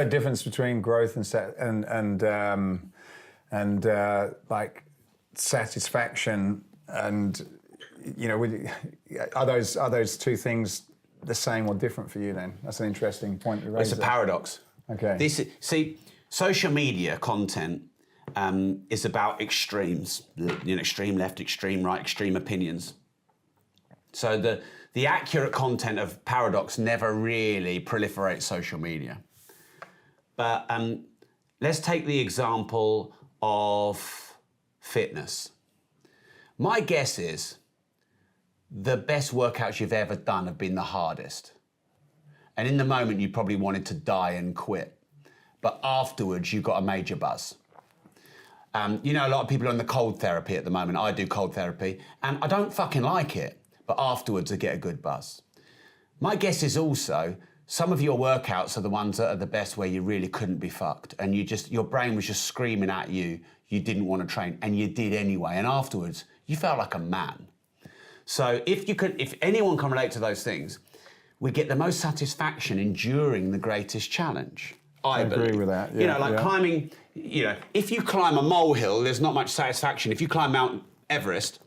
a difference between growth and like satisfaction, and are those two things the same or different for you? Then that's an interesting point you raised. It's a paradox. Okay. Social media content is about extremes. Extreme left, extreme right, extreme opinions. So the accurate content of paradox never really proliferates social media. But let's take the example of fitness. My guess is the best workouts you've ever done have been the hardest. And in the moment, you probably wanted to die and quit. But afterwards, you got a major buzz. A lot of people are on the cold therapy at the moment. I do cold therapy, and I don't fucking like it. But afterwards, I get a good buzz. My guess is also, some of your workouts are the ones that are the best where you really couldn't be fucked. And your brain was just screaming at you, you didn't want to train, and you did anyway. And afterwards, you felt like a man. So if anyone can relate to those things, we get the most satisfaction enduring the greatest challenge. I agree with that. Yeah, climbing, if you climb a molehill, there's not much satisfaction. If you climb Mount Everest,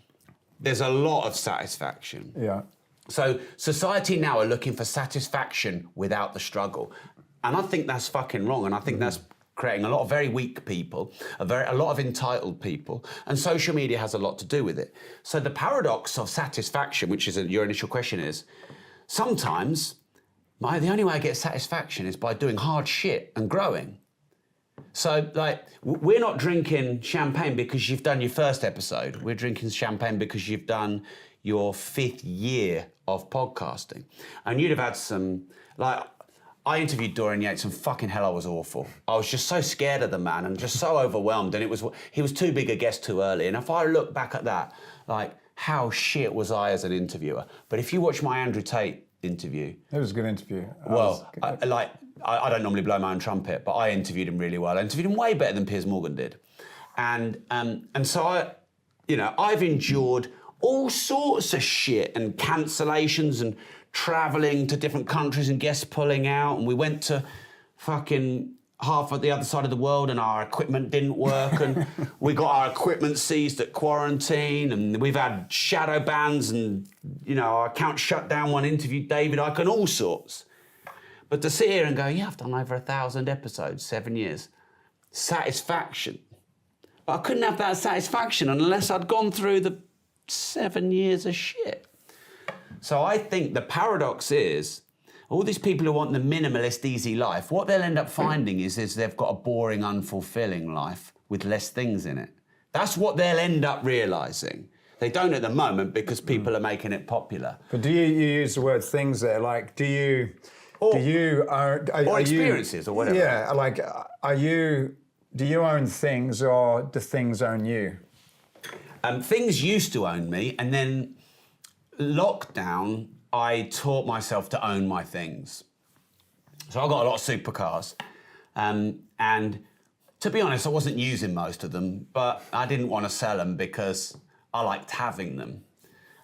there's a lot of satisfaction. Yeah. So society now are looking for satisfaction without the struggle. And I think that's fucking wrong. And I think that's creating a lot of very weak people, a lot of entitled people. And social media has a lot to do with it. So the paradox of satisfaction, which is your initial question, is sometimes the only way I get satisfaction is by doing hard shit and growing. So, we're not drinking champagne because you've done your first episode. We're drinking champagne because you've done your 5th year of podcasting. And you'd have had some, I interviewed Dorian Yates, and fucking hell, I was awful. I was just so scared of the man and just so overwhelmed, and he was too big a guest too early. And if I look back at that, how shit was I as an interviewer? But if you watch my Andrew Tate interview... It was a good interview. I don't normally blow my own trumpet, but I interviewed him really well. I interviewed him way better than Piers Morgan did. And so I've endured all sorts of shit and cancellations and travelling to different countries and guests pulling out. And we went to fucking half of the other side of the world and our equipment didn't work. And we got our equipment seized at quarantine. And we've had shadow bans and, our account shut down when I interviewed David Icke and all sorts. But to sit here and go, I've done over 1,000 episodes, 7 years. Satisfaction. But I couldn't have that satisfaction unless I'd gone through the 7 years of shit. So I think the paradox is, all these people who want the minimalist, easy life, what they'll end up finding is they've got a boring, unfulfilling life with less things in it. That's what they'll end up realising. They don't at the moment because people are making it popular. But do you use the word things there? Or experiences or whatever. Yeah, do you own things or do things own you? Things used to own me, and then lockdown, I taught myself to own my things. So I got a lot of supercars, and to be honest, I wasn't using most of them, but I didn't want to sell them because I liked having them.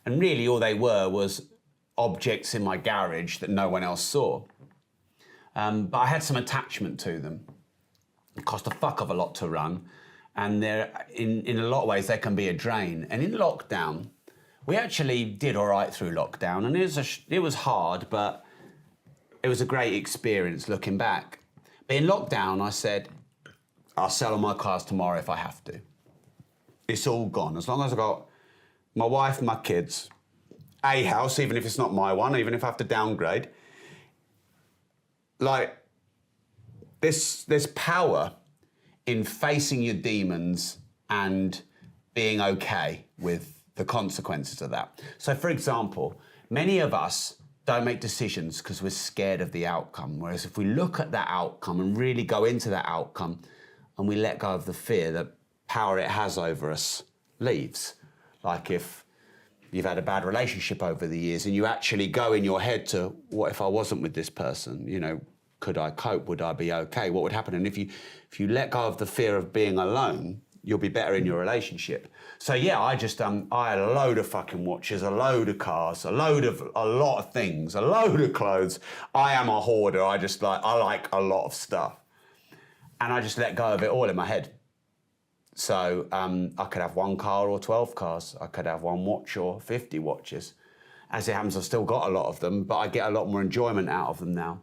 And really all they were was objects in my garage that no one else saw. But I had some attachment to them. It cost a fuck of a lot to run. And in a lot of ways, they can be a drain. And in lockdown, we actually did all right through lockdown. And it was hard, but it was a great experience looking back. But in lockdown, I said, I'll sell all my cars tomorrow if I have to. It's all gone. As long as I've got my wife, my kids, a house, even if it's not my one, even if I have to downgrade. There's power in facing your demons and being okay with the consequences of that. So, for example, many of us don't make decisions because we're scared of the outcome. Whereas if we look at that outcome and really go into that outcome and we let go of the fear, the power it has over us leaves. Like if you've had a bad relationship over the years and you actually go in your head to, what if I wasn't with this person? Could I cope? Would I be okay? What would happen? And if you let go of the fear of being alone, you'll be better in your relationship. So yeah, I just I had a load of fucking watches, a load of cars, a lot of things, a load of clothes. I am a hoarder. I like a lot of stuff, and I just let go of it all in my head. So I could have one car or 12 cars. I could have one watch or 50 watches. As it happens, I've still got a lot of them, but I get a lot more enjoyment out of them now.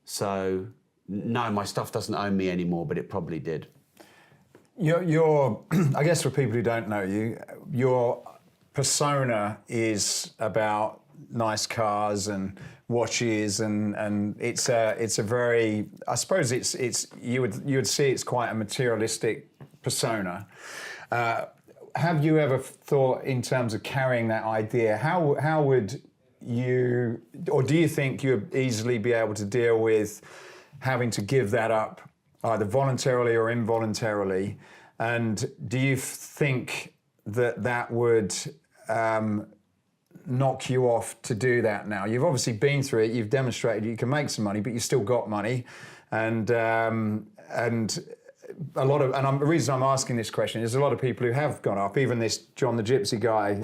So no, my stuff doesn't own me anymore, but it probably did. Your I guess for people who don't know you, your persona is about nice cars and watches, and it's a very, I suppose it's you would see it's quite a materialistic persona. Have you ever thought in terms of carrying that idea? How would you, or do you think you'd easily be able to deal with having to give that up, either voluntarily or involuntarily? And do you think that would knock you off to do that now? You've obviously been through it. You've demonstrated you can make some money, but you still got money, and a lot of, the reason I'm asking this question is a lot of people who have gone up, even this John the Gypsy guy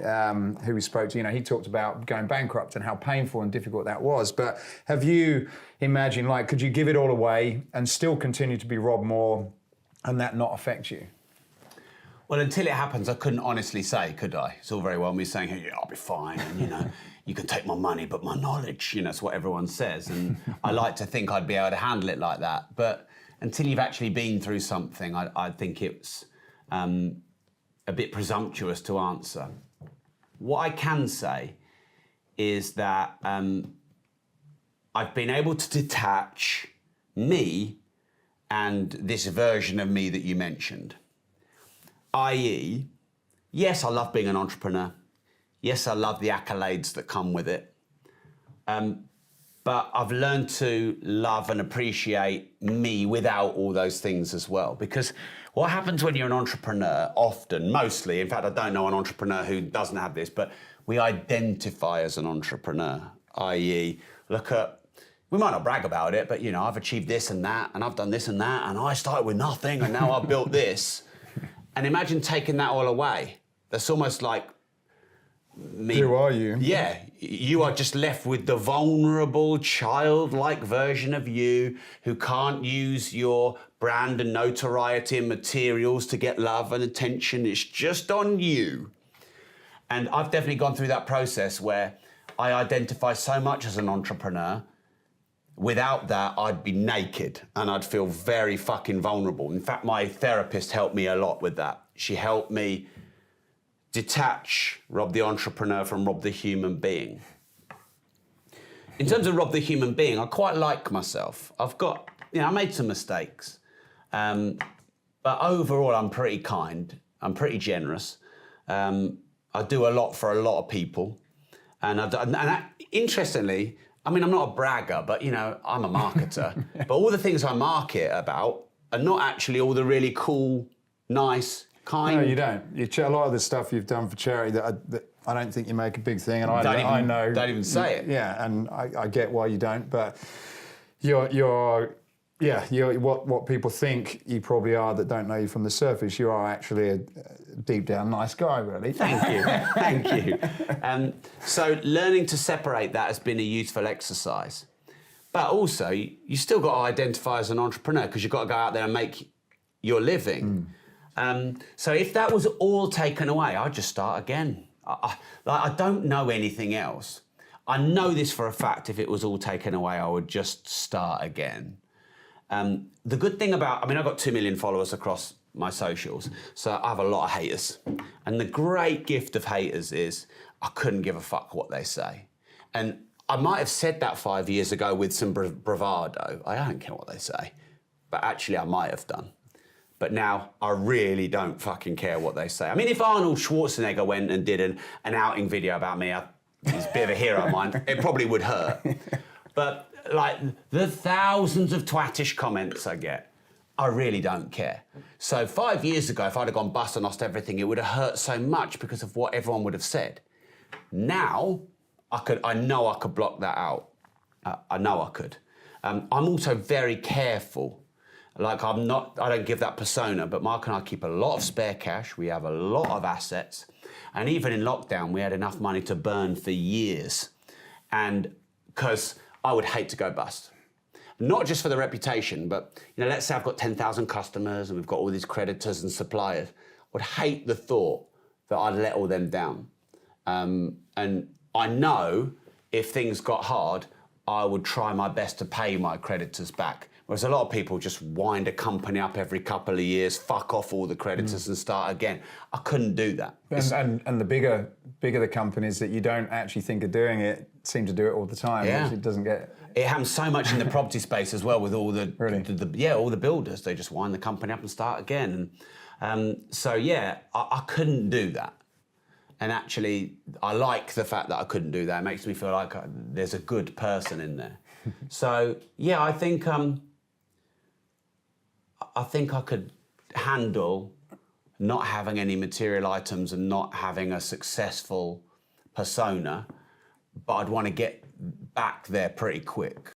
who we spoke to, he talked about going bankrupt and how painful and difficult that was. But have you imagined, could you give it all away and still continue to be Rob Moore and that not affect you? Well, until it happens, I couldn't honestly say, could I? It's all very well me saying, hey, I'll be fine, and you can take my money, but my knowledge, that's what everyone says. And I like to think I'd be able to handle it like that. But until you've actually been through something, I think it's a bit presumptuous to answer. What I can say is that I've been able to detach me and this version of me that you mentioned. i.e., yes, I love being an entrepreneur. Yes, I love the accolades that come with it. But I've learned to love and appreciate me without all those things as well. Because what happens when you're an entrepreneur, often, mostly, in fact, I don't know an entrepreneur who doesn't have this, but we identify as an entrepreneur, i.e., we might not brag about it, but I've achieved this and that, and I've done this and that, and I started with nothing, and now I've built this. And imagine taking that all away. That's almost like me. Who are you? Yeah, you are just left with the vulnerable, childlike version of you who can't use your brand and notoriety and materials to get love and attention. It's just on you. And I've definitely gone through that process where I identify so much as an entrepreneur. Without that, I'd be naked and I'd feel very fucking vulnerable. In fact, my therapist helped me a lot with that. She helped me detach Rob the entrepreneur from Rob the human being. In terms of Rob the human being, I quite like myself. I made some mistakes. But overall, I'm pretty kind. I'm pretty generous. I do a lot for a lot of people. Interestingly, I'm not a bragger, but I'm a marketer. But all the things I market about are not actually all the really cool, nice, kind. No, you don't. A lot of the stuff you've done for charity that I don't think you make a big thing, and I know. Don't even say it. Yeah, and I get why you don't, but you're what people think you probably are that don't know you from the surface. You are actually a deep down nice guy, really. Thank you, thank you. So learning to separate that has been a useful exercise. But also, you still got to identify as an entrepreneur because you've got to go out there and make your living. So if that was all taken away, I'd just start again. I don't know anything else. I know this for a fact. If it was all taken away, I would just start again. The good thing about, I've got 2 million followers across my socials, so I have a lot of haters. And the great gift of haters is I couldn't give a fuck what they say. And I might have said that 5 years ago with some bravado. I don't care what they say. But actually, I might have done. But now, I really don't fucking care what they say. If Arnold Schwarzenegger went and did an outing video about me, he's a bit of a hero of mine, it probably would hurt. But the thousands of twattish comments I get, I really don't care. So 5 years ago, if I'd have gone bust and lost everything, it would have hurt so much because of what everyone would have said. Now, I know I could block that out. I know I could. I'm also very careful Like I don't give that persona, but Mark and I keep a lot of spare cash. We have a lot of assets. And even in lockdown, we had enough money to burn for years. And because I would hate to go bust. Not just for the reputation, but let's say I've got 10,000 customers and we've got all these creditors and suppliers. I would hate the thought that I'd let all them down. And I know if things got hard, I would try my best to pay my creditors back. Whereas a lot of people just wind a company up every couple of years, fuck off all the creditors and start again. I couldn't do that. And the bigger the companies that you don't actually think are doing it seem to do it all the time. Yeah. It doesn't get... It happens so much in the property space as well with all the, Really? all the builders. They just wind the company up and start again. And I couldn't do that. And actually, I like the fact that I couldn't do that. It makes me feel like there's a good person in there. So yeah, I think I could handle not having any material items and not having a successful persona, but I'd want to get back there pretty quick.